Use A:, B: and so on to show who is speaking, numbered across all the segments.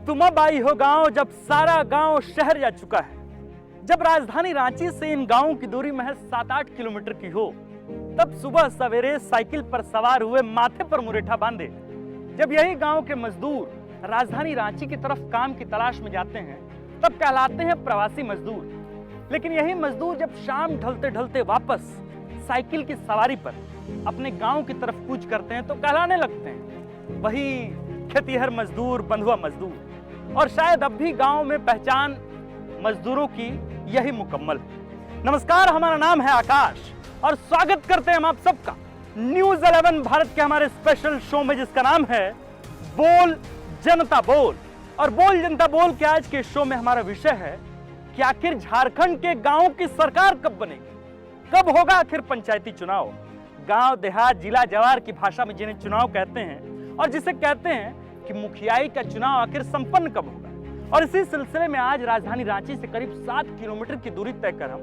A: तुम अब आई हो गांव जब सारा गांव शहर जा चुका है। जब राजधानी रांची से इन गांवों की दूरी महज 7-8 किलोमीटर की हो, तब सुबह सवेरे साइकिल पर सवार हुए माथे पर मुरेठा बांधे जब यही गांव के मजदूर राजधानी रांची की तरफ काम की तलाश में जाते हैं, तब कहलाते हैं प्रवासी मजदूर। लेकिन यही मजदूर जब शाम ढलते ढलते वापस साइकिल की सवारी पर अपने गांव की तरफ कूच करते हैं तो कहलाने लगते हैं वही खेतीहर मजदूर, बंधुआ मजदूर। और शायद अब भी गांव में पहचान मजदूरों की यही मुकम्मल है। नमस्कार, हमारा नाम है आकाश और स्वागत करते हैं हम आप सबका न्यूज़ 11 भारत के हमारे स्पेशल शो में, जिसका नाम है बोल जनता बोल। और बोल जनता बोल के आज के शो में हमारा विषय है कि आखिर झारखंड के गांवों की सरकार कब बनेगी, कब होगा आखिर पंचायती चुनाव। गांव देहात जिला जवार की भाषा में जिन्हें चुनाव कहते हैं और जिसे कहते हैं कि मुखियाई का चुनाव आखिर संपन्न कब होगा। और इसी सिलसिले में आज राजधानी रांची से करीब 7 किलोमीटर की दूरी तय कर हम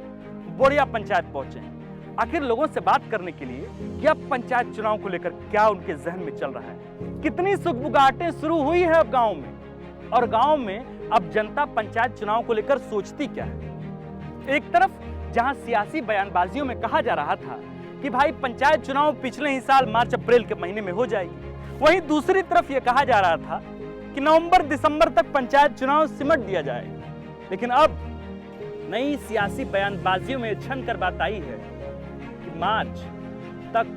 A: बोरिया पंचायत पहुंचे हैं, आखिर लोगों से बात करने के लिए कि अब पंचायत चुनाव को लेकर क्या उनके जहन में चल रहा है, कितनी सुगबुगाहटें शुरू हुई है अब गांव में, और गांव में अब जनता पंचायत चुनाव को लेकर सोचती क्या है। एक तरफ जहां सियासी बयानबाजियों में कहा जा रहा था कि भाई पंचायत चुनाव पिछले ही साल मार्च अप्रैल के महीने में हो जाएगी, वहीं दूसरी तरफ यह कहा जा रहा था कि नवंबर दिसंबर तक पंचायत चुनाव सिमट दिया जाएगा। लेकिन अब नई सियासी बयानबाजियों में छन कर बात आई है कि मार्च तक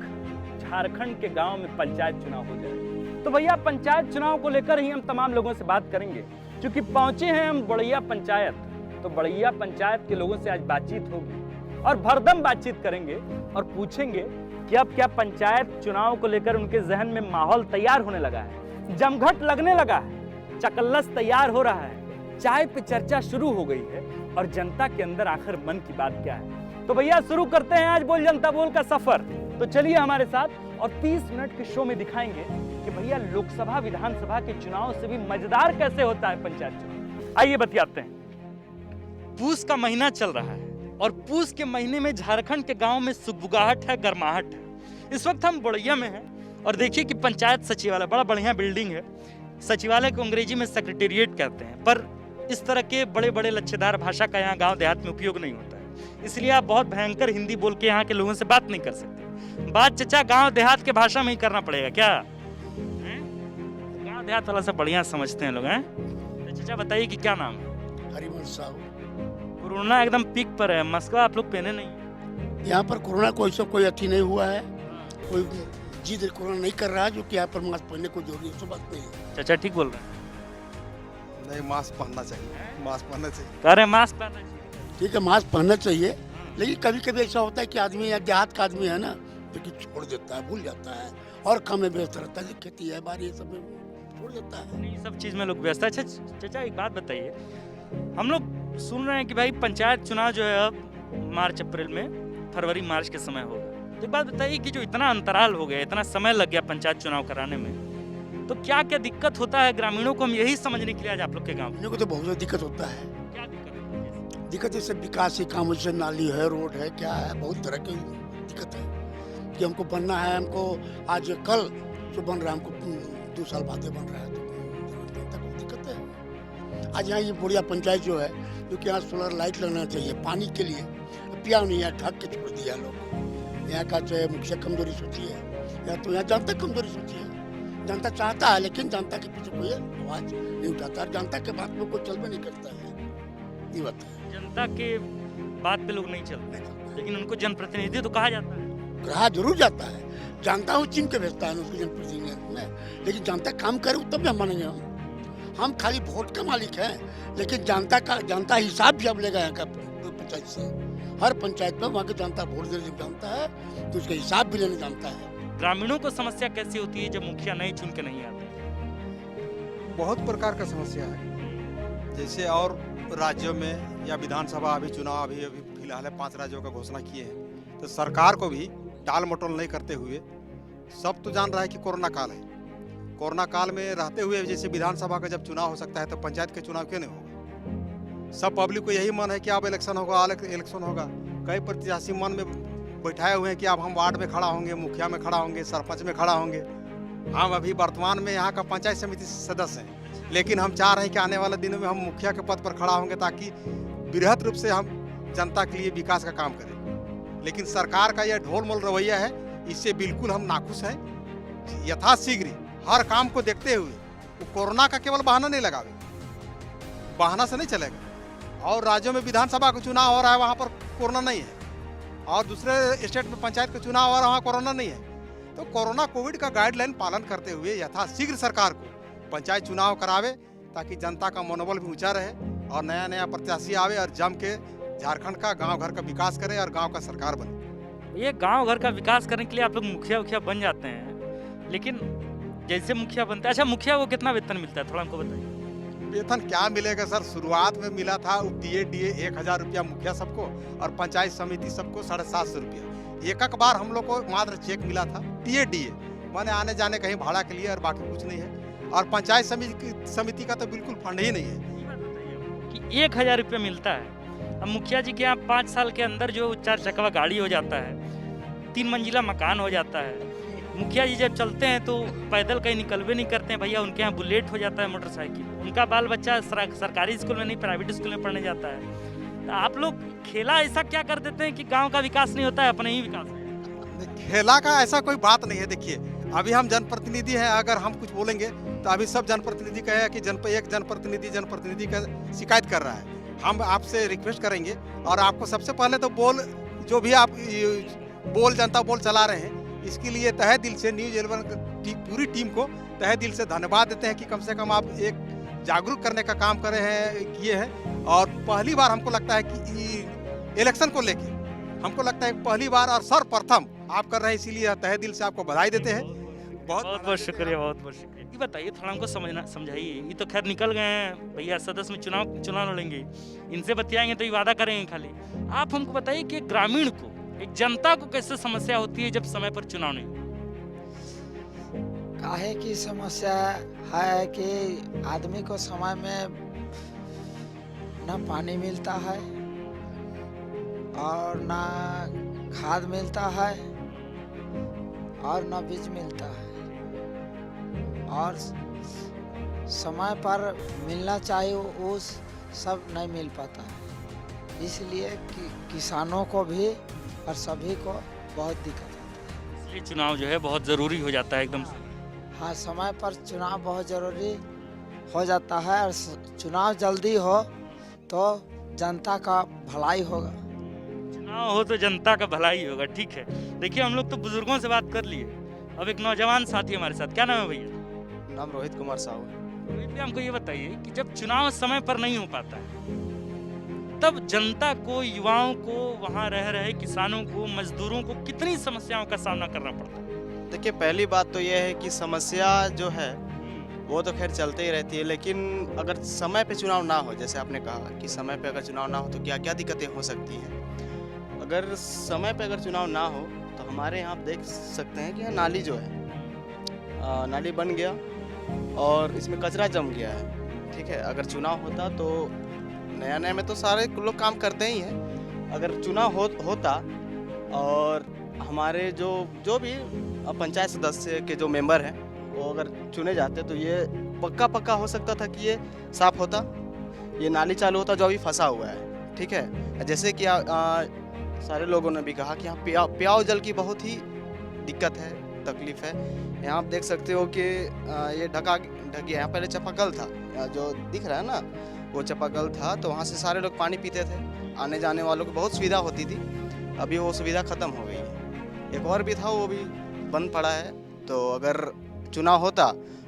A: झारखंड के गांव में पंचायत चुनाव हो जाए। तो भैया पंचायत चुनाव को लेकर ही हम तमाम लोगों से बात करेंगे। क्योंकि पहुंचे हैं हम बड़ैया पंचायत, तो बड़ैया पंचायत के लोगों से आज बातचीत होगी और भरदम बातचीत करेंगे और पूछेंगे कि अब क्या पंचायत चुनाव को लेकर उनके जहन में माहौल तैयार होने लगा है, जमघट लगने लगा है, चकल्लस तैयार हो रहा है, चाय पे चर्चा शुरू हो गई है और जनता के अंदर आखिर मन की बात क्या है। तो भैया शुरू करते हैं आज बोल जनता बोल का सफर। तो चलिए हमारे साथ और 30 मिनट के शो में दिखाएंगे कि भैया लोकसभा विधानसभा के चुनाव से भी मजेदार कैसे होता है पंचायत चुनाव। आइए बतियाते हैं। पूस का महीना चल रहा है और पूस के महीने में झारखंड के गांव में सुगबुगाहट है, गर्माहट है। इस वक्त हम बोड़ैया में हैं और देखिए कि पंचायत सचिवालय बड़ा बढ़िया बिल्डिंग है। सचिवालय को अंग्रेजी में सेक्रेटेरिएट कहते हैं, पर इस तरह के बड़े बड़े लच्छेदार भाषा का यहाँ गांव देहात में उपयोग नहीं होता है, इसलिए आप बहुत भयंकर हिंदी बोल के यहाँ के लोगों से बात नहीं कर सकते। बात चचा गांव देहात के भाषा में ही करना पड़ेगा क्या? गांव देहात वाला सब बढ़िया समझते हैं लोग हैं। तो चचा बताइए कि क्या नाम है?
B: हरिवंश साहू।
A: कोरोना एकदम पीक पर है, मस्का आप लोग पहने नहीं?
B: यहाँ पर कोरोना कोई अति नहीं हुआ है, कोई जिद कोरोना नहीं कर रहा है, जो कि यहाँ पर मास्क पहनने को जरूरी है, बात नहीं है।
A: चाचा ठीक बोल रहे हैं?
C: नहीं, मास्क पहनना चाहिए, मास्क पहनना चाहिए।
A: कह रहे मास्क पहनना चाहिए।
B: ठीक है, मास्क पहनना चाहिए, लेकिन कभी कभी ऐसा होता है कि आदमी या देहात का आदमी है ना, जो कि छोड़ देता है, भूल जाता है और काम में व्यस्त रहता है, खेती है बारी सब में छोड़ देता है।
A: नहीं, सब चीज में लोग व्यस्त है। अच्छा चाचा एक बात बताइए, हम लोग सुन रहे हैं कि भाई पंचायत चुनाव जो है अब मार्च अप्रैल में, फरवरी मार्च के समय होगा। तो एक बात बताइए कि जो इतना अंतराल हो गया, इतना समय लग गया पंचायत चुनाव कराने में, तो क्या क्या दिक्कत होता है ग्रामीणों को? हम यही समझने के लिए आज आप लोग के गाँव
B: को तो बहुत ज़्यादा दिक्कत होता है।
A: क्या दिक्कत होती है?
B: दिक्कत जैसे विकास के काम, जैसे नाली है, रोड है, क्या है, बहुत तरह की दिक्कत है कि हमको बनना है, हमको आज कल जो बन रहा है, हमको 2 साल बाद बन रहा है, तो दिक्कत है। आज यहाँ ये बोरिया पंचायत जो है, जो कि यहाँ सोलर लाइट लगना चाहिए पानी के लिए, पिया नहीं है, ढक के छोड़ दिया लोग। यहाँ का चाहे मुखिया कमजोरी सोचिए या तो यहाँ जनता कमजोरी सोचिए। जनता चाहता है लेकिन जनता के पीछे कोई आवाज नहीं उठाता, जनता के बात में कोई चलबे नहीं करता है। ये बात है,
A: जनता के बात पे लोग नहीं चलते, लेकिन उनको जनप्रतिनिधि तो कहा जाता है।
B: कहा जरूर जाता है, जानता हूँ चिन्ह के भेजता है उसको जनप्रतिनिधि में, लेकिन जनता काम करे तब भी हम मानेंगे। हम खाली वोट का मालिक हैं, लेकिन जनता हिसाब भी अब लेगा यहाँ का पंचायत से। हर पंचायत में वहाँ की जनता वोट देने जानता है, तो उसका हिसाब भी लेने जानता है।
A: ग्रामीणों को समस्या कैसी होती है जब मुखिया नहीं चुन के नहीं आते?
C: बहुत प्रकार का समस्या है, जैसे और राज्यों में या विधानसभा अभी चुनाव अभी फिलहाल 5 राज्यों का घोषणा किए हैं, तो सरकार को भी टाल मटोल नहीं करते हुए, सब तो जान रहा है कि कोरोना काल है, कोरोना काल में रहते हुए जैसे विधानसभा का जब चुनाव हो सकता है तो पंचायत के चुनाव क्यों नहीं होगा? सब पब्लिक को यही मन है कि अब इलेक्शन होगा, इलेक्शन होगा। कई प्रत्याशी मन में बैठाए हुए हैं कि अब हम वार्ड में खड़ा होंगे, मुखिया में खड़ा होंगे, सरपंच में खड़ा होंगे, हम अभी वर्तमान में यहाँ का पंचायत समिति सदस्य हैं, लेकिन हम चाह रहे हैं कि आने वाले दिनों में हम मुखिया के पद पर खड़ा होंगे ताकि बृहद रूप से हम जनता के लिए विकास का काम करें। लेकिन सरकार का यह ढोल-मोल रवैया है, इससे बिल्कुल हम नाखुश हैं। यथाशीघ्र हर काम को देखते हुए वो कोरोना का केवल बहाना नहीं लगावे, बहाना से नहीं चलेगा। और राज्यों में विधानसभा का चुनाव हो रहा है, वहाँ पर कोरोना नहीं है, और दूसरे स्टेट में पंचायत का चुनाव हो रहा है, वहाँ कोरोना नहीं है। तो कोरोना कोविड का गाइडलाइन पालन करते हुए यथाशीघ्र सरकार को पंचायत चुनाव करावे ताकि जनता का मनोबल भी ऊंचा रहे और नया नया प्रत्याशी आवे और जम के झारखंड का गांव घर का विकास करे और गांव का सरकार बने।
A: ये गांव घर का विकास करने के लिए आप लोग मुखिया बन जाते हैं, लेकिन जैसे मुखिया बनते हैं, अच्छा मुखिया को कितना वेतन मिलता है, थोड़ा हमको बताइए।
C: वेतन क्या मिलेगा सर, शुरुआत में मिला था डी 1000 रुपया मुखिया सबको और पंचायत समिति सबको 750 रुपया। एक बार हम लोग को मात्र चेक मिला था डी माने आने जाने कहीं भाड़ा के लिए, और बाकी कुछ नहीं है। और पंचायत समिति का तो बिल्कुल फंड ही नहीं है
A: कि 1000 रुपया मिलता है। अब मुखिया जी के यहाँ 5 साल के अंदर जो 4 चक्का गाड़ी हो जाता है, 3 मंजिला मकान हो जाता है। मुखिया जी जब चलते हैं तो पैदल कहीं निकलवे नहीं करते हैं भैया, उनके यहाँ बुलेट हो जाता है, मोटरसाइकिल। उनका बाल बच्चा सरकारी स्कूल में नहीं, प्राइवेट स्कूल में पढ़ने जाता है। तो आप लोग खेला ऐसा क्या कर देते हैं कि गांव का विकास नहीं होता है, अपने ही विकास है?
C: खेला का ऐसा कोई बात नहीं है। देखिए अभी हम जनप्रतिनिधि हैं, अगर हम कुछ बोलेंगे तो अभी सब जनप्रतिनिधि कहे कि एक जनप्रतिनिधि का शिकायत कर रहा है। हम आपसे रिक्वेस्ट करेंगे और आपको सबसे पहले तो जो भी आप जनता बोल चला रहे हैं, इसके लिए तहे दिल से न्यूज़ 11 की पूरी टीम को तहे दिल से धन्यवाद देते हैं कि कम से कम आप एक जागरूक करने का काम किए हैं। और पहली बार हमको लगता है कि इलेक्शन को लेके हमको लगता है पहली बार और सर्वप्रथम आप कर रहे हैं, इसीलिए तहे दिल से आपको बधाई देते हैं।
A: बहुत शुक्रिया, बहुत शुक्रिया। ये बताइए थोड़ा हमको समझाइए। ये तो खैर निकल गए हैं भैया, सदस्य में चुनाव लड़ेंगे, इनसे बतियाएंगे तो ये वादा करेंगे खाली। आप हमको बताइए कि ग्रामीण को, एक जनता को कैसे समस्या होती है जब समय पर चुनाव नहीं?
D: काहे की समस्या है कि आदमी को समय में न पानी मिलता है और न खाद मिलता है और न बीज मिलता है, और समय पर मिलना चाहिए वो सब नहीं मिल पाता है। इसलिए किसानों को भी और सभी को बहुत दिक्कत होती है।
A: इसलिए चुनाव जो है बहुत ज़रूरी हो जाता है एकदम से।
D: हाँ, समय पर चुनाव बहुत ज़रूरी हो जाता है, और चुनाव जल्दी हो तो जनता का भलाई होगा।
A: चुनाव हो तो जनता का भलाई होगा, ठीक है। देखिए हम लोग तो बुजुर्गों से बात कर लिए, अब एक नौजवान साथी हमारे साथ। क्या नाम है भैया?
E: नाम रोहित कुमार साहू।
A: रोहित भैया, हमको ये बताइए कि जब चुनाव समय पर नहीं हो पाता है, तब जनता को, युवाओं को, वहाँ रह रहे किसानों को, मजदूरों को कितनी समस्याओं का सामना करना पड़ता है?
E: देखिए पहली बात तो यह है कि समस्या जो है वो तो खैर चलते ही रहती है, लेकिन अगर समय पे चुनाव ना हो, जैसे आपने कहा कि समय पे अगर चुनाव ना हो तो क्या क्या दिक्कतें हो सकती हैं। अगर समय पे अगर चुनाव ना हो तो हमारे यहाँ आप देख सकते हैं कि नाली जो है, नाली बन गया और इसमें कचरा जम गया है, ठीक है। अगर चुनाव होता तो नया में तो सारे लोग काम करते ही हैं। अगर चुनाव होता और हमारे जो भी पंचायत सदस्य के जो मेंबर हैं वो अगर चुने जाते तो ये पक्का हो सकता था कि ये साफ होता, ये नाली चालू होता जो अभी फंसा हुआ है, ठीक है। जैसे कि सारे लोगों ने भी कहा कि यहाँ प्याव जल की बहुत ही दिक्कत है, तकलीफ है। यहाँ आप देख सकते हो कि ये ढक यहाँ पहले चापाकल था, जो दिख रहा है ना वो चापाकल था, तो वहाँ से सारे लोग पानी पीते थे, आने जाने वालों को बहुत सुविधा होती थी। अभी वो सुविधा ख़त्म हो गई है। एक और भी था वो भी बंद पड़ा है। तो अगर चुनाव होता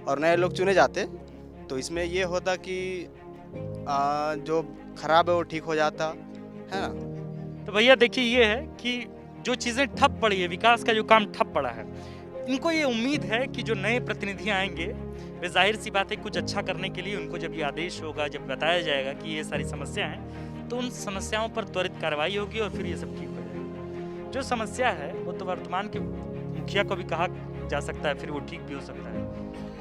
E: और नए लोग चुने जाते तो इसमें ये होता कि जो खराब है वो ठीक हो जाता है ना।
A: तो भैया देखिए ये है कि जो चीज़ें ठप पड़ी है, विकास का जो काम ठप पड़ा है, इनको ये उम्मीद है कि जो नए प्रतिनिधि आएंगे वे जाहिर सी बात है कुछ अच्छा करने के लिए उनको जब ये आदेश होगा, जब बताया जाएगा कि ये सारी समस्या हैं, तो उन समस्याओं पर त्वरित कार्रवाई होगी और फिर ये सब ठीक हो जाएगा। जो समस्या है वो तो वर्तमान के मुखिया को भी कहा जा सकता है, फिर वो ठीक भी हो सकता है।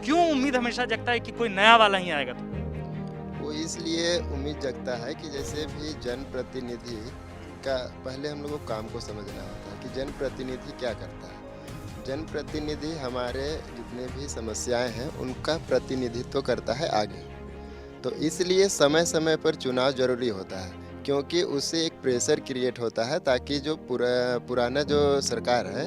A: क्यों उम्मीद हमेशा जगता है कि कोई नया वाला ही आएगा? तो
F: वो इसलिए उम्मीद जगता है कि जैसे भी जनप्रतिनिधि का पहले हम लोग को काम को समझना होता है कि जनप्रतिनिधि क्या करता है। जनप्रतिनिधि हमारे जितने भी समस्याएं हैं उनका प्रतिनिधित्व करता है आगे, तो इसलिए समय समय पर चुनाव जरूरी होता है, क्योंकि उससे एक प्रेशर क्रिएट होता है ताकि जो पुराना जो सरकार है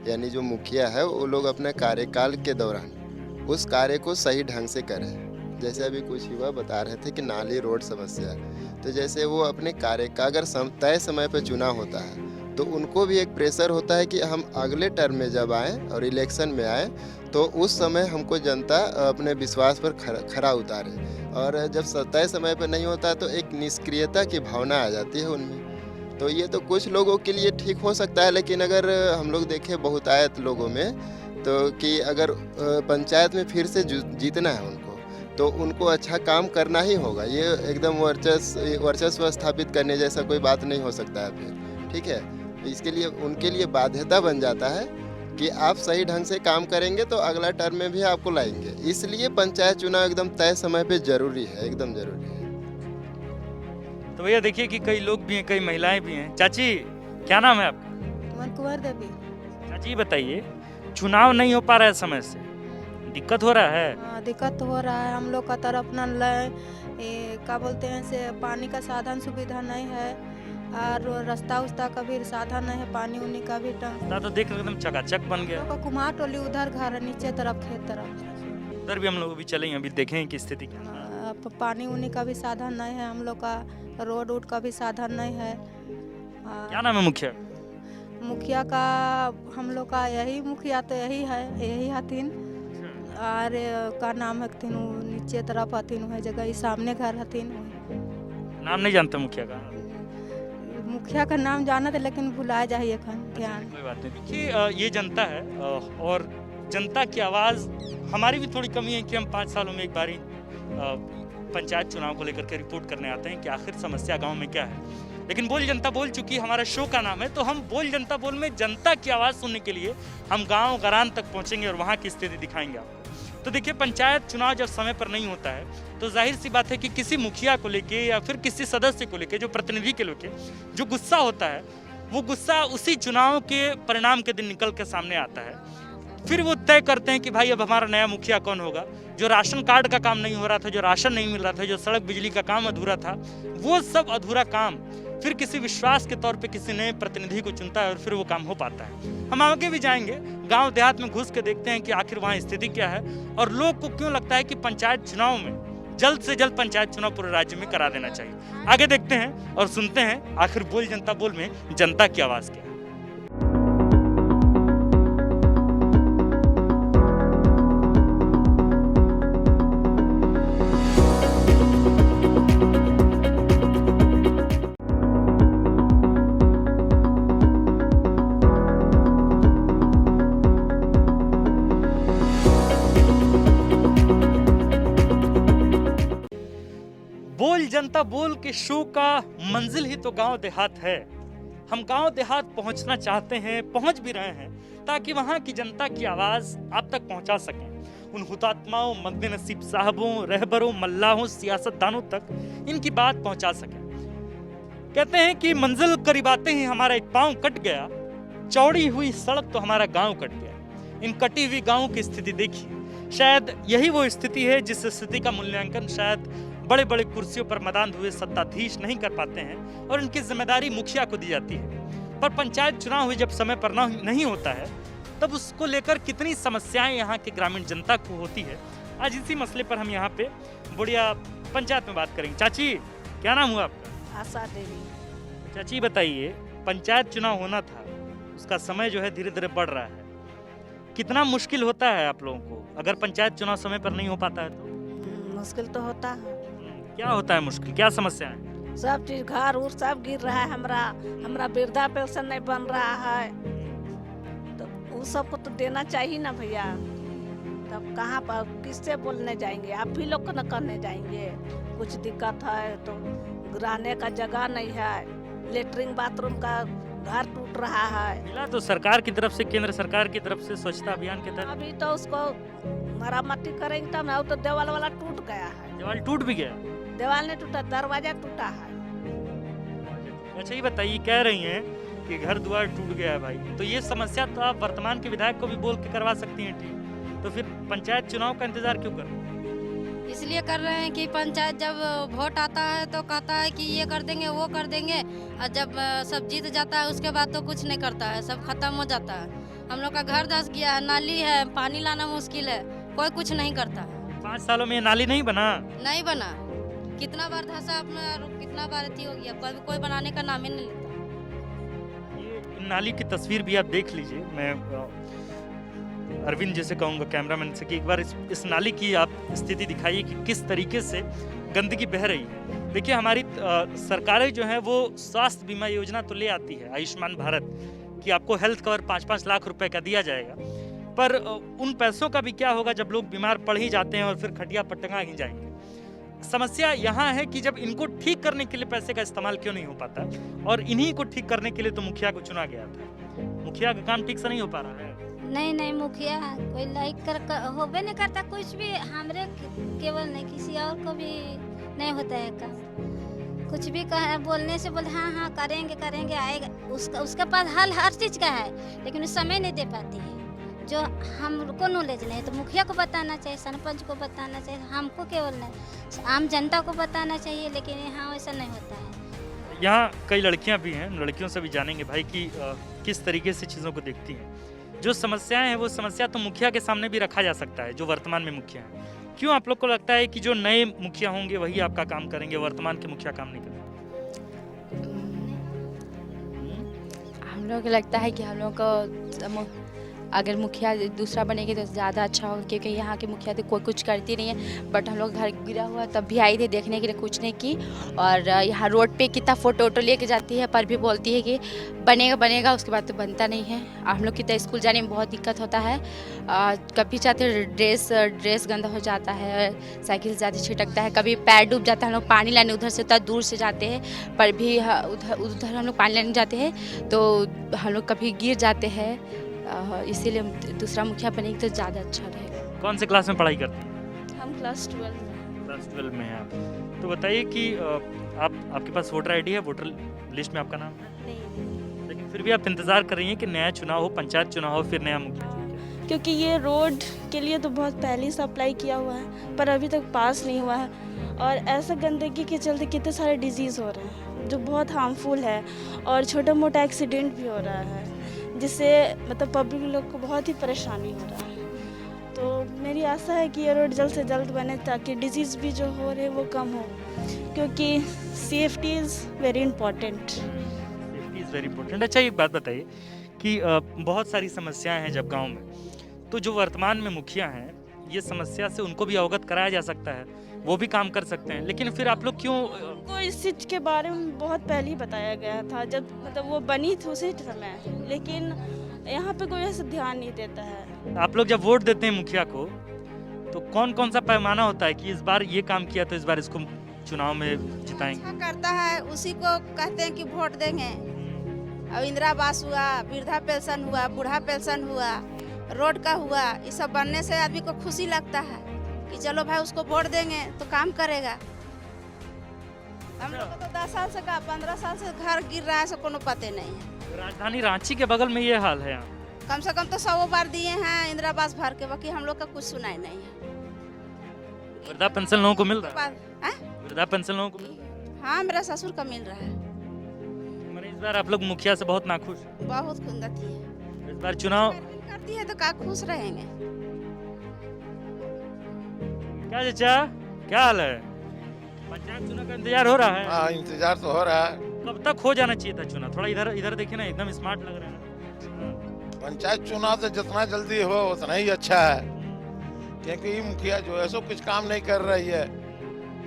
F: यानी जो मुखिया है वो लोग अपने कार्यकाल के दौरान उस कार्य को सही ढंग से करें। जैसे अभी कुछ युवा बता रहे थे कि नाली रोड समस्या, तो जैसे वो अपने कार्य का अगर तय समय पर चुनाव होता है तो उनको भी एक प्रेशर होता है कि हम अगले टर्म में जब आएँ और इलेक्शन में आए तो उस समय हमको जनता अपने विश्वास पर खरा उतारे, और जब तय समय पर नहीं होता तो एक निष्क्रियता की भावना आ जाती है उनमें। तो ये तो कुछ लोगों के लिए ठीक हो सकता है, लेकिन अगर हम लोग देखें बहुतायत लोगों में तो कि अगर पंचायत में फिर से जीतना है उनको तो उनको अच्छा काम करना ही होगा। ये एकदम वर्चस्व स्थापित करने जैसा कोई बात नहीं हो सकता है फिर, ठीक है। इसके लिए उनके लिए बाध्यता बन जाता है कि आप सही ढंग से काम करेंगे तो अगला टर्म में भी आपको लाएंगे। इसलिए पंचायत चुनाव एकदम तय समय पे जरूरी है, एकदम जरूरी है।
A: तो भैया देखिए कि कई लोग भी हैं, कई महिलाएं भी हैं। चाची क्या नाम है आपका?
G: मन कुंवर देवी।
A: चाची बताइए, चुनाव नहीं हो पा रहा है समय से, दिक्कत हो रहा है?
G: हाँ, दिक्कत हो रहा है। हम लोग का तरफ क्या बोलते हैं से पानी का साधन सुविधा नहीं है, और रास्ता उस्ता का भी साधन नहीं है, पानी उनी का भी
A: तो देख रहे एकदम चकाचक बन गया।
G: का कुम्हार टोली उधर घर है, नीचे तरफ खेत तरफ।
A: उधर भी हम लोग अभी चले, अभी देखें कि स्थिति क्या है।
G: पानी उनी का भी साधन नहीं है, हम लोग का रोड वोड का भी साधन नहीं है।
A: क्या नाम है मुखिया?
G: मुखिया का हम लोग का यही मुखिया तो यही है, यही हथिन। और का नाम है हथिन, नीचे तरफ हथिन, वह जगह सामने घर हथिन।
A: नाम नहीं जानते मुखिया का?
G: मुखिया का नाम जाना था लेकिन भुला जाइए ध्यान।
A: कोई बात नहीं। देखिए ये जनता है और जनता की आवाज़ हमारी भी थोड़ी कमी है कि हम 5 सालों में एक बारी पंचायत चुनाव को लेकर के रिपोर्ट करने आते हैं कि आखिर समस्या गांव में क्या है। लेकिन बोल जनता बोल, चूंकि हमारा शो का नाम है तो हम बोल जनता बोल में जनता की आवाज़ सुनने के लिए हम गाँव गरान तक पहुँचेंगे और वहाँ की स्थिति दिखाएंगे आपको। तो देखिए पंचायत चुनाव जब समय पर नहीं होता है तो जाहिर सी बात है कि किसी मुखिया को लेके या फिर किसी सदस्य को लेके, जो प्रतिनिधि के लेके जो गुस्सा होता है वो गुस्सा उसी चुनाव के परिणाम के दिन निकल के सामने आता है। फिर वो तय करते हैं कि भाई अब हमारा नया मुखिया कौन होगा। जो राशन कार्ड का काम नहीं हो रहा था, जो राशन नहीं मिल रहा था, जो सड़क बिजली का काम अधूरा था, वो सब अधूरा काम फिर किसी विश्वास के तौर पे किसी नए प्रतिनिधि को चुनता है और फिर वो काम हो पाता है। हम आगे भी जाएंगे, गांव देहात में घुस के देखते हैं कि आखिर वहाँ स्थिति क्या है और लोग को क्यों लगता है कि पंचायत चुनाव में जल्द से जल्द पंचायत चुनाव पूरे राज्य में करा देना चाहिए। आगे देखते हैं और सुनते हैं आखिर बोल जनता बोल में जनता की आवाज़ क्या है। बोल जनता बोल के शो का मंजिल ही तो गांव देहात है। हम गांव देहात पहुंचना चाहते हैं, पहुंच भी रहे हैं, ताकि वहां की जनता की आवाज आप तक पहुंचा सकें। उन हुतात्माओं, मद्देनसीब साहबों, रहबरों, मल्लाहों, सियासतदानों तक इनकी बात पहुंचा सकें। कहते हैं कि मंजिल करीब आते ही हमारा एक पांव कट गया, चौड़ी हुई सड़क तो हमारा गांव कट गया। इन कटी हुई गांवों की स्थिति देखिए, शायद यही वो स्थिति है जिस स्थिति का मूल्यांकन शायद बड़े बड़े कुर्सियों पर मदान हुए सत्ताधीश नहीं कर पाते हैं और इनकी जिम्मेदारी मुखिया को दी जाती है। पर पंचायत चुनाव हुई जब समय पर नहीं होता है तब उसको लेकर कितनी समस्याएं यहाँ की ग्रामीण जनता को होती है। आज इसी मसले पर हम यहाँ पे बुढ़िया पंचायत में बात करेंगे। चाची क्या नाम हुआ आपका?
H: आशा देवी।
A: चाची बताइए, पंचायत चुनाव होना था, उसका समय जो है धीरे धीरे बढ़ रहा है, कितना मुश्किल होता है आप लोगों को अगर पंचायत चुनाव समय पर नहीं हो पाता है तो?
H: मुश्किल तो होता है।
A: क्या होता है मुश्किल, क्या समस्या है?
H: सब चीज घर उर सब गिर रहा है, हमरा वृद्धा पेंशन नहीं बन रहा है, तो उस सबको तो देना चाहिए ना भैया। तब कहाँ पर किससे बोलने जाएंगे? आप ही लोग को न करने जाएंगे। कुछ दिक्कत है तो रहने का जगह नहीं है, लेटरिन बाथरूम का घर टूट रहा है।
A: मिला तो सरकार की तरफ से, केंद्र सरकार की तरफ से स्वच्छता अभियान के तहत
H: अभी तो उसको मरम्मती करेंगे तब ना, तो देवाल वाला टूट गया है।
A: देवाल टूट भी गया?
H: देवाल नहीं टूटा, दरवाजा टूटा है।
A: अच्छा ये बताइए, कह रही हैं कि घर द्वार टूट गया है भाई, तो ये समस्या तो आप वर्तमान के विधायक को भी बोल के करवा सकती हैं ठीक, तो फिर पंचायत चुनाव का इंतजार क्यों कर रहे हैं?
I: इसलिए कर रहे हैं कि पंचायत जब वोट आता है तो कहता है कि ये कर देंगे वो कर देंगे, और जब सब जीत जाता है उसके बाद तो कुछ नहीं करता है, सब खत्म हो जाता है। हम लोग का घर धंस गया है, नाली है, पानी लाना मुश्किल है, कोई कुछ नहीं करता है।
A: 5 सालों में ये नाली नहीं बना?
I: नहीं बना, कितना बार धंसा अपना, कितना बार अथी हो गया, कोई बनाने का नाम ही नहीं लेता।
A: ये नाली की तस्वीर भी आप देख लीजिए, मैं अरविंद जैसे कहूँगा कैमरामैन से कि एक बार इस नाली की आप स्थिति दिखाइए कि किस तरीके से गंदगी बह रही है। देखिए हमारी सरकारें जो हैं वो स्वास्थ्य बीमा योजना तो ले आती है, आयुष्मान भारत, कि आपको हेल्थ कवर 5-5 लाख रुपए का दिया जाएगा, पर उन पैसों का भी क्या होगा जब लोग बीमार पड़ ही जाते हैं और फिर खटिया पर टंगा ही जाएंगे। समस्या यहाँ है कि जब इनको ठीक करने के लिए पैसे का इस्तेमाल क्यों नहीं हो पाता, और इन्हीं को ठीक करने के लिए तो मुखिया को चुना गया था। मुखिया का काम ठीक से नहीं हो पा रहा है।
I: नहीं मुखिया कोई लाइक कर होबे नहीं करता, कुछ भी हमरे केवल नहीं किसी और को भी नहीं होता है काम, कुछ भी कह बोलने से बोल हाँ करेंगे आएगा, उसके पास हल हर चीज़ का है, लेकिन उस समय नहीं दे पाती है। जो हमको नॉलेज नहीं है तो मुखिया को बताना चाहिए, सरपंच को बताना चाहिए, हमको केवल नहीं आम जनता को बताना चाहिए, लेकिन यहाँ वैसा नहीं होता है।
A: यहाँ कई लड़कियाँ भी हैं, लड़कियों से भी जानेंगे भाई कि किस तरीके से चीज़ों को देखती हैं। जो समस्याएं हैं वो समस्या तो मुखिया के सामने भी रखा जा सकता है, जो वर्तमान में मुखिया हैं। क्यों आप लोग को लगता है कि जो नए मुखिया होंगे वही आपका काम करेंगे, वर्तमान के मुखिया काम नहीं करेंगे?
J: हम लोग को लगता है कि हम लोग को अगर मुखिया दूसरा बनेगी तो ज़्यादा अच्छा होगा, क्योंकि यहाँ के मुखिया तो कोई कुछ करती नहीं है। बट हम लोग घर गिरा हुआ तब भी आई थी देखने के लिए, कुछ नहीं की। और यहाँ रोड पे कितना फ़ोटो लेके जाती है, पर भी बोलती है कि बनेगा, उसके बाद तो बनता नहीं है। हम लोग की तो स्कूल जाने में बहुत दिक्कत होता है, कभी चाहते ड्रेस गंदा हो जाता है, साइकिल ज़्यादा छिटकता है, कभी पैर डूब जाता है। हम लोग पानी लाने उधर से उतना दूर से जाते हैं, पर भी उधर हम लोग पानी लाने जाते हैं तो हम लोग कभी गिर जाते हैं। इसीलिए दूसरा मुखिया बनेगी तो ज़्यादा अच्छा रहेगा।
A: कौन से क्लास में पढ़ाई करते हैं?
J: हम क्लास 12 में।
A: क्लास 12 में हैं आप। तो बताइए कि आपके पास वोटर आईडी है, वोटर लिस्ट में आपका नाम है?
J: नहीं।
A: लेकिन फिर भी आप इंतज़ार कर रही हैं कि नया चुनाव हो, पंचायत चुनाव हो, फिर नया मुखिया।
K: क्योंकि ये रोड के लिए तो बहुत पहले से अप्लाई किया हुआ है, पर अभी तक पास नहीं हुआ है, और ऐसा गंदगी के चलते कितने सारे डिजीज़ हो रहे हैं जो बहुत हार्मफुल है, और छोटा मोटा एक्सीडेंट भी हो रहा है, जिससे मतलब पब्लिक लोग को बहुत ही परेशानी हो रहा है। तो मेरी आशा है कि ये रोड जल्द से जल्द बने, ताकि डिजीज़ भी जो हो रहे वो कम हो, क्योंकि safety is very important.
A: Safety is very important. अच्छा एक बात बताइए कि बहुत सारी समस्याएं हैं जब गांव में, तो जो वर्तमान में मुखिया हैं ये समस्या से उनको भी अवगत कराया जा सकता है, वो भी काम कर सकते हैं, लेकिन फिर आप लोग क्यों?
K: उनको इस चीज़ के बारे में बहुत पहले ही बताया गया था, जब मतलब वो बनी थी उसी समय, लेकिन यहाँ पे कोई ऐसा ध्यान नहीं देता है।
A: आप लोग जब वोट देते हैं मुखिया को तो कौन कौन सा पैमाना होता है कि इस बार ये काम किया तो इस बार इसको चुनाव में जिताएंगे?
L: अच्छा करता है उसी को कहते हैं कि वोट देंगे। अब इंदिरा आवास हुआ, वृद्धा पेंशन हुआ, बूढ़ा पेंशन हुआ, रोड का हुआ, ये सब बनने से आदमी को खुशी लगता है कि चलो भाई उसको वोट देंगे तो काम करेगा। हम लोग को तो 10 साल से 15 साल से घर गिर रहा है, कोनो पते नहीं है।
A: राजधानी रांची के बगल में ये हाल है यहाँ।
L: कम से कम तो 100 बार दिए हैं इंदिरा आवास भर के, बाकी हम लोग का कुछ सुनाई नहीं है।
A: वृद्धा पेंशन लोगों को मिल रहा है?
L: हैं?
A: वृद्धा पेंशन लोगों को मिल रहा है?
L: हाँ, मेरा ससुर का मिल रहा है।
A: मैंने इस बार आप लोग मुखिया से बहुत नाखुश हैं।
L: बहुत खुंदती है।
A: इस बार चुनाव
L: करती है तो का खुश रहेंगे।
A: क्या चाचा, क्या हाल है? पंचायत चुनाव का इंतजार हो रहा है?
M: हाँ, इंतजार तो हो रहा है।
A: कब तक हो जाना चाहिए था चुनाव? थोड़ा इधर देखिए ना, एकदम स्मार्ट लग रहे हैं।
M: पंचायत चुनाव तो जितना जल्दी हो उतना ही अच्छा है, क्योंकि ये मुखिया जो है सो कुछ काम नहीं कर रही है,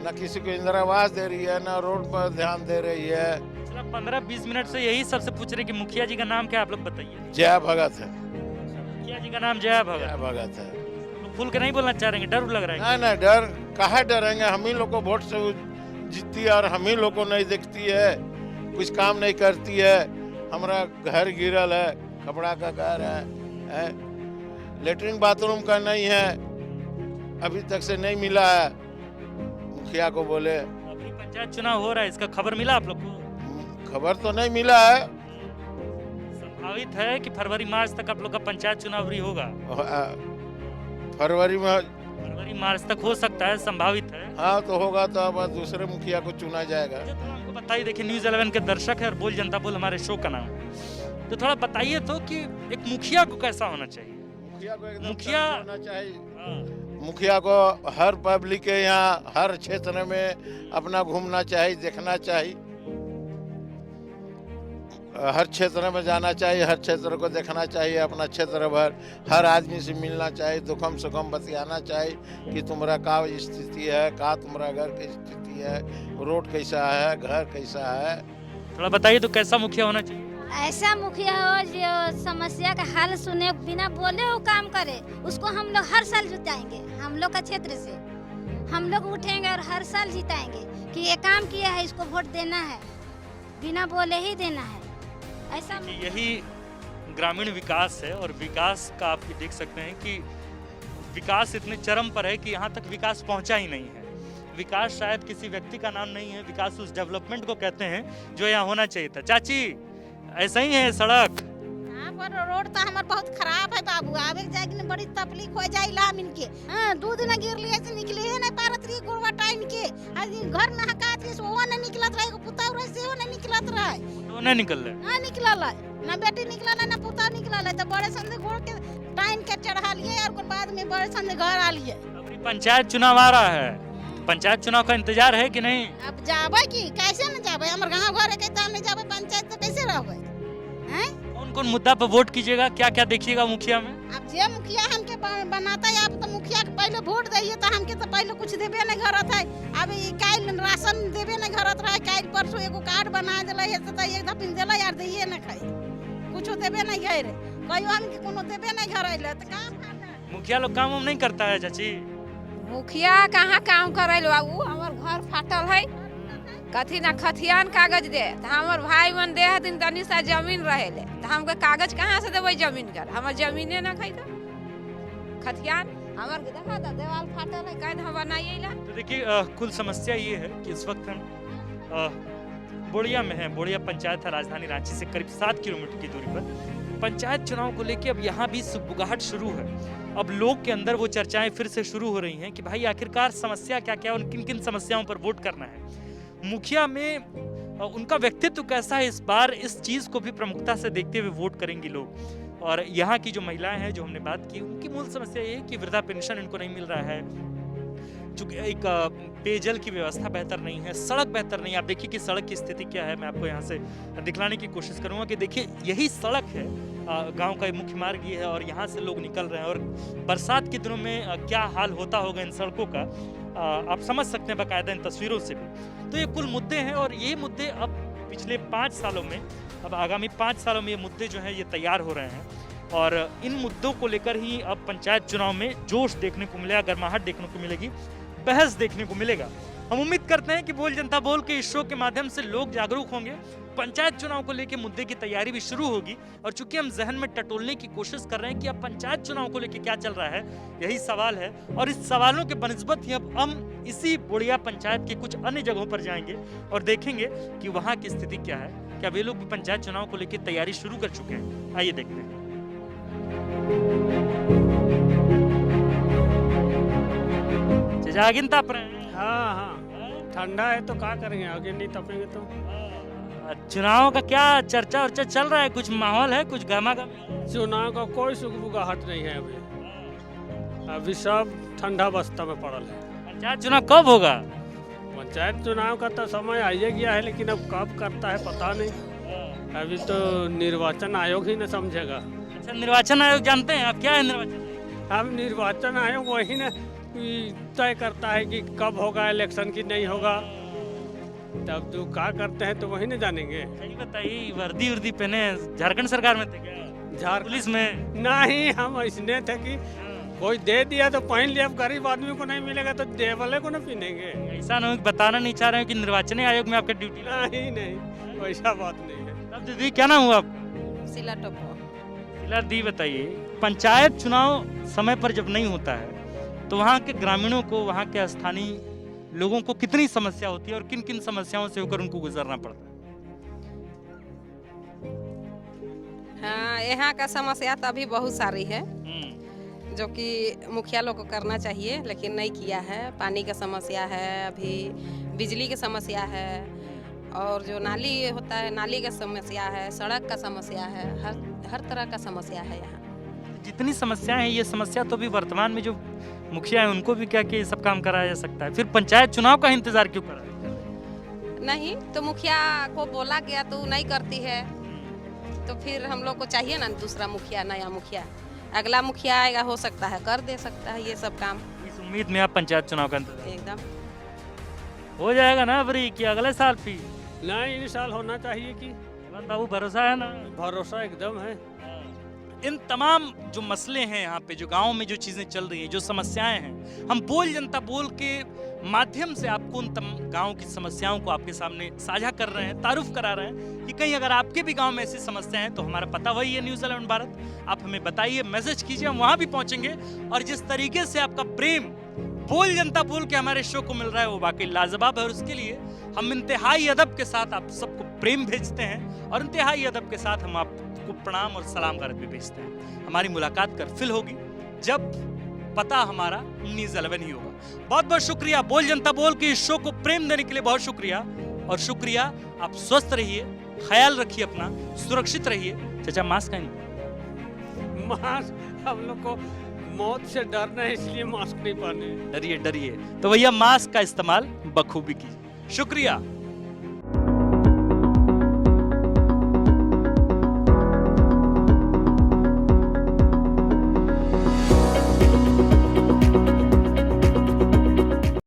M: ना किसी को इंदिरा आवास दे रही है, ना रोड पर ध्यान दे रही है।
A: 15-20 मिनट से यही सबसे पूछ रहे कि मुखिया जी का नाम क्या, आप लोग बताइए।
M: जया भगत है।
A: मुखिया जी का नाम जया
M: भगत है।
A: खुल के नहीं बोलना चाह रहे हैं, डर लग रहा है?
M: नहीं, डर कहाँ डरेंगे, हम ही लोग को वोट से जीतती है और हम ही लोग को नहीं देखती है, कुछ काम नहीं करती है। हमारा घर गिरल है, कपड़ा का घर है, लेटरिन बाथरूम का नहीं है, अभी तक से नहीं मिला है। मुखिया को बोले
A: अभी पंचायत चुनाव हो रहा है, इसका खबर मिला आप लोग को?
M: खबर तो नहीं मिला है,
A: संभावित है कि फरवरी मार्च तक आप लोग का पंचायत चुनाव भी होगा?
M: फरवरी में,
A: फरवरी मार्च तक हो सकता है, संभावित है।
M: हाँ तो होगा तो अब दूसरे मुखिया को चुना जाएगा।
A: तो थोड़ा हमको बताइए, देखिए न्यूज़ 11 के दर्शक है और बोल जनता बोल हमारे शो का नाम है, तो थोड़ा बताइए तो कि एक मुखिया को कैसा होना चाहिए?
M: मुखिया को एकदम
A: मुखिया
M: होना चाहिए। मुखिया को हर पब्लिक के यहाँ हर क्षेत्र में अपना घूमना चाहिए, देखना चाहिए, हर क्षेत्र में जाना चाहिए, हर क्षेत्र को देखना चाहिए, अपना क्षेत्र भर हर आदमी से मिलना चाहिए, दुखम सुखम बतियाना चाहिए कि तुम्हारा का स्थिति है, का तुम्हारा घर की स्थिति है, रोड कैसा है, घर कैसा है।
A: थोड़ा बताइए तो कैसा मुखिया होना चाहिए?
I: ऐसा मुखिया हो जो समस्या का हल सुने, बिना बोले वो काम करे। उसको हम लोग हर साल जिताएंगे, हम लोग का क्षेत्र से हम लोग उठेंगे और हर साल जिताएंगे कि ये काम किया है, इसको वोट देना है, बिना बोले ही देना है। ऐसा
A: यही ग्रामीण विकास है। और विकास का आप देख सकते हैं कि विकास इतने चरम पर है कि यहाँ तक विकास पहुँचा ही नहीं है। विकास शायद किसी व्यक्ति का नाम नहीं है, विकास उस डेवलपमेंट को कहते हैं जो यहाँ होना चाहिए था। चाची ऐसा ही है सड़क?
N: यहाँ पर रोड तो हमार बहुत खराब है बाबू, आवे जाए में बड़ी तकलीफ हो जाइला हमन के। हां दूध न गिर लिए से निकले है नहीं पारत रही गोरवा टाइम के, आज घर में हकात रही वो न निकलत रहे, को पुता रहे से वो न निकलत रहे,
A: तो नहीं निकल रहे,
N: ना निकलल ना बेटी निकलल ना पुता निकलल, तो बड़े संदे गोड़ के टाइम के चढ़ा लिए और बाद में बड़े संदे घर आ लिए।
A: अभी पंचायत चुनाव आ रहा है, पंचायत चुनाव का इंतजार है कि नहीं?
N: अब जाबे की कैसे न जाबे, हमर गांव घर के ताल नहीं जाबे पंचायत तो कैसे रहबे? हैं
A: कौन कौन मुद्दा पर वोट कीजिएगा, क्या क्या देखिएगा मुखिया में?
N: अब जे मुखिया हमके बनाता है, आप तो मुखिया के पहले वोट दइए, तो हमके तो पहले कुछ देबे नहीं घरत है। अब ई काल राशन देबे नहीं घरत रहे, काल परसों एगो कार्ड बना देले है तो एक दफिन देले यार दइए न खाई, कुछो देबे नहीं घरे, कहियो हमके कोनो देबे नहीं घर आइले तो का फायदा?
A: मुखिया लोग काम नहीं करता है चाची?
O: मुखिया कहाँ काम करे लो, वो हमार घर फाटल है, कथी ना खतियान कागज दे, तो हमार भाई मन दे दिन तनी सा जमीन रहे ले, तो हमके कागज कहाँ से देवे जमीन कर, हमार जमीने ना खाई खतियान हमार देखा था देवाल फाटल है, काहे हम बनाइए ला।
A: तो देखिए कुल समस्या ये है कि इस वक्त हम बोड़िया में हैं। बोड़िया पंचायत है राजधानी रांची से करीब 7 किलोमीटर की दूरी पर। पंचायत चुनाव को लेकर अब यहाँ भी सुगबुगाहट शुरू है। अब लोग के अंदर वो चर्चाएं फिर से शुरू हो रही हैं कि भाई आखिरकार समस्या क्या क्या और किन किन समस्याओं पर वोट करना है, मुखिया में उनका व्यक्तित्व कैसा है, इस बार इस चीज़ को भी प्रमुखता से देखते हुए वोट करेंगे लोग। और यहाँ की जो महिलाएं हैं जो हमने बात की, उनकी मूल समस्या ये है कि वृद्धा पेंशन इनको नहीं मिल रहा है, चूँकि एक पेयजल की व्यवस्था बेहतर नहीं है, सड़क बेहतर नहीं है। आप देखिए कि सड़क की स्थिति क्या है, मैं आपको यहाँ से दिखलाने की कोशिश करूँगा कि देखिए यही सड़क है, गांव का मुख्य मार्ग ये है और यहाँ से लोग निकल रहे हैं। और बरसात के दिनों में क्या हाल होता होगा इन सड़कों का, आप समझ सकते हैं बाकायदा इन तस्वीरों से भी। तो ये कुल मुद्दे हैं और ये मुद्दे अब पिछले 5 सालों में, अब आगामी 5 सालों में ये मुद्दे जो हैं ये तैयार हो रहे हैं और इन मुद्दों को लेकर ही अब पंचायत चुनाव में जोश देखने को मिलेगा, गर्माहट देखने को मिलेगी, बहस देखने को मिलेगा। हम उम्मीद करते हैं कि बोल जनता बोल के इस शो के माध्यम से लोग जागरूक होंगे, पंचायत चुनाव को लेकर मुद्दे की तैयारी भी शुरू होगी। और चूंकि हम जहन में टटोलने की कोशिश कर रहे हैं कि अब पंचायत चुनाव को लेकर क्या चल रहा है, यही सवाल है। और इस सवालों के बनिस्बत ही अब हम इसी बोड़िया पंचायत के कुछ अन्य जगहों पर जाएंगे और देखेंगे कि वहाँ की स्थिति क्या है, क्या वे लोग भी पंचायत चुनाव को लेकर तैयारी शुरू कर चुके हैं। आइए देखते हैं। आगिन ताप रहे हैं?
P: हाँ, ठंडा है तो क्या करेंगे, आगे नहीं तपेंगे तो।
A: चुनाव का क्या चर्चा वर्चा चल रहा है, कुछ माहौल है, कुछ गहमा-गहमी?
P: चुनाव का कोई सुगबुगाहट नहीं है अभी सब ठंडा बस्ता में पड़ल है।
A: पंचायत चुनाव कब होगा?
P: पंचायत चुनाव का तो समय आइए गया है, लेकिन अब कब करता है पता नहीं। अभी तो निर्वाचन आयोग ही न समझेगा।
A: अच्छा, निर्वाचन आयोग जानते हैं आप, क्या है निर्वाचन?
P: अब निर्वाचन आयोग वही न तय करता है कि कब होगा इलेक्शन की नहीं होगा, तब जो क्या करते हैं तो वही न जानेंगे।
A: सही बताइए, वर्दी उर्दी पहने झारखंड सरकार में थे क्या?
P: झारखंड
A: पुलिस में?
P: नहीं, हम ऐसने थे कि कोई दे दिया तो पहन लिया, अब गरीब आदमी को नहीं मिलेगा तो दे वाले को न पहनेंगे।
A: ऐसा नहीं बताना नहीं चाह रहे हैं कि निर्वाचन आयोग में आपका ड्यूटी?
P: नहीं, वैसा बात नहीं है।
A: तब दीदी क्या नाम हुआ आपका?
O: सिला टप्पा।
A: सिला दी, बताइए पंचायत चुनाव समय पर जब नहीं होता है तो वहाँ के ग्रामीणों को, वहाँ के स्थानीय लोगों को कितनी समस्या होती है और किन किन समस्याओं से होकर उनको गुजरना पड़ता है?
Q: यहाँ का समस्या तो अभी बहुत सारी है जो कि मुखिया लोग को करना चाहिए लेकिन नहीं किया है। पानी का समस्या है, अभी बिजली की समस्या है, और जो नाली होता है नाली का समस्या है, सड़क का समस्या है, हर तरह का समस्या है यहाँ।
A: जितनी समस्याएं हैं, ये समस्या तो भी वर्तमान में जो मुखिया है उनको भी क्या कि ये सब काम कराया जा सकता है, फिर पंचायत चुनाव का इंतजार क्यों करा?
Q: नहीं तो मुखिया को बोला गया तो नहीं करती है, तो फिर हम लोग को चाहिए ना दूसरा मुखिया, नया मुखिया। अगला मुखिया आएगा, हो सकता है कर दे सकता है ये सब काम।
A: इस उम्मीद में आप पंचायत चुनाव का इंतजार
Q: एकदम
A: हो जाएगा ना अबरी कि अगले साल भी?
P: नहीं, इन साल होना चाहिए कि
A: बाबू भरोसा है ना?
P: भरोसा एकदम है।
A: इन तमाम जो मसले हैं यहाँ पे, जो गांव में जो चीजें चल रही हैं, जो समस्याएं हैं, हम बोल जनता बोल के माध्यम से आपको उन गांव की समस्याओं को आपके सामने साझा कर रहे हैं, तारुफ करा रहे हैं कि कहीं अगर आपके भी गांव में ऐसी समस्या है तो हमारा पता वही है न्यूज़ 11 भारत। आप हमें बताइए, मैसेज कीजिए, हम वहां भी पहुंचेंगे। और जिस तरीके से आपका प्रेम बोल जनता बोल के हमारे शो को मिल रहा है वो वाकई लाजवाब है, और उसके लिए हम इंतहाई अदब के साथ आप सबको प्रेम भेजते हैं और इंतहाई अदब के साथ हम आपको प्रणाम और सलाम करत भी भेजते हैं। हमारी मुलाकात कर फिल होगी जब पता हमारा न्यूज़ 11 ही होगा। बहुत बहुत शुक्रिया बोल जनता बोल के इस शो को प्रेम देने के लिए, बहुत शुक्रिया। और शुक्रिया, आप स्वस्थ रहिए, ख्याल रखिए अपना, सुरक्षित रहिए। चाचा मास्क है नहीं?
P: मास्क हम लोग को मौत से डरना है इसलिए मास्क नहीं पहने।
A: डरिए डरिए तो भैया मास्क का इस्तेमाल बखूबी कीजिए। शुक्रिया।